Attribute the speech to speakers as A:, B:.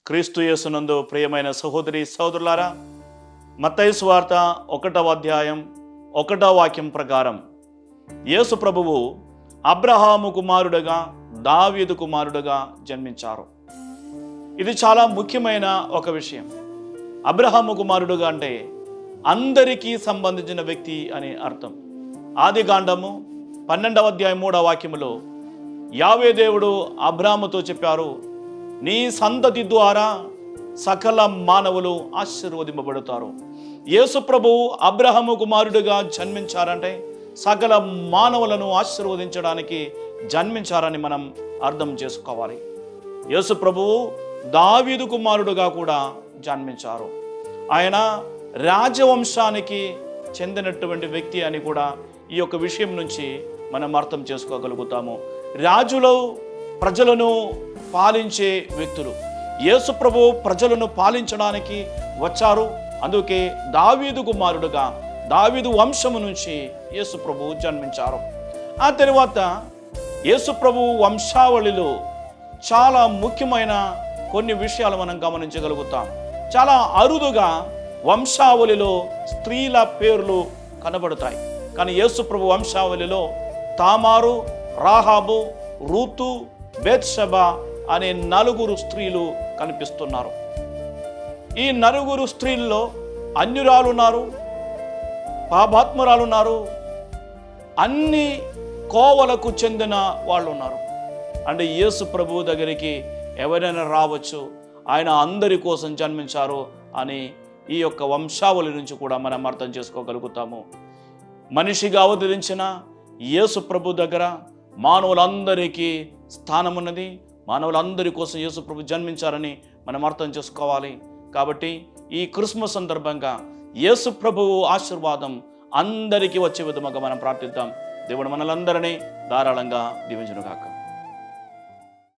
A: క్రీస్తు యేసునందు ప్రియమైన సహోదరి సహోదరులారా, మత్తయి సువార్త 1వ అధ్యాయం 1వ వాక్యం ప్రకారం యేసు ప్రభువు అబ్రహాము కుమారుడుగా దావీదు కుమారుడుగా జన్మించారు. ఇది చాలా ముఖ్యమైన ఒక విషయం. అబ్రహాము కుమారుడుగా అంటే అందరికీ సంబంధించిన వ్యక్తి అని అర్థం. ఆదికాండము 12వ అధ్యాయం 3వ వాక్యములో యావే దేవుడు అబ్రాహాముతో చెప్పారు, నీ సంతతి ద్వారా సకల మానవులు ఆశీర్వదింపబడతారు. యేసు ప్రభువు అబ్రహాము కుమారుడిగా జన్మించారంటే సకల మానవులను ఆశీర్వదించడానికి జన్మించారని మనం అర్థం చేసుకోవాలి. యేసు ప్రభువు దావీదు కుమారుడుగా కూడా జన్మించారు. ఆయన రాజవంశానికి చెందినటువంటి వ్యక్తి అని కూడా ఈ యొక్క విషయం నుంచి మనం అర్థం చేసుకోగలుగుతాము. రాజులు ప్రజలను పాలించే వ్యక్తులు. యేసు ప్రభువు ప్రజలను పాలించడానికి వచ్చారు. అందుకే దావీదు కుమారుడుగా దావీదు వంశము నుంచి యేసు ప్రభువు జన్మించారు. ఆ తర్వాత యేసు ప్రభువు వంశావళిలో చాలా ముఖ్యమైన కొన్ని విషయాలు మనం గమనించగలుగుతాం. చాలా అరుదుగా వంశావళిలో స్త్రీల పేర్లు కనబడతాయి. కానీ యేసు ప్రభు వంశావళిలో తామారు, రాహాబు, రూతు, బేత్షెబా అనే 4 స్త్రీలు కనిపిస్తున్నారు. ఈ 4 స్త్రీల్లో అన్యురాలు ఉన్నారు, పాపాత్మురాలు ఉన్నారు, అన్ని కోవలకు చెందిన వాళ్ళు ఉన్నారు. అంటే యేసు ప్రభువు దగ్గరికి ఎవరైనా రావచ్చు, ఆయన అందరి కోసం జన్మించారు అని ఈ యొక్క వంశావళి నుంచి కూడా మనం అర్థం చేసుకోగలుగుతాము. మనిషిగా అవతరించిన యేసు ప్రభు దగ్గర మానవులందరికీ స్థానం ఉన్నది. మానవులందరి కోసం యేసు ప్రభు జన్మించారని మనం అర్థం చేసుకోవాలి. కాబట్టి ఈ క్రిస్మస్ సందర్భంగా యేసు ప్రభువు ఆశీర్వాదం అందరికీ వచ్చే విధముగా మనం ప్రార్థిద్దాం. దేవుడు మనలందరినీ ధారాళంగా దీవించును గాక.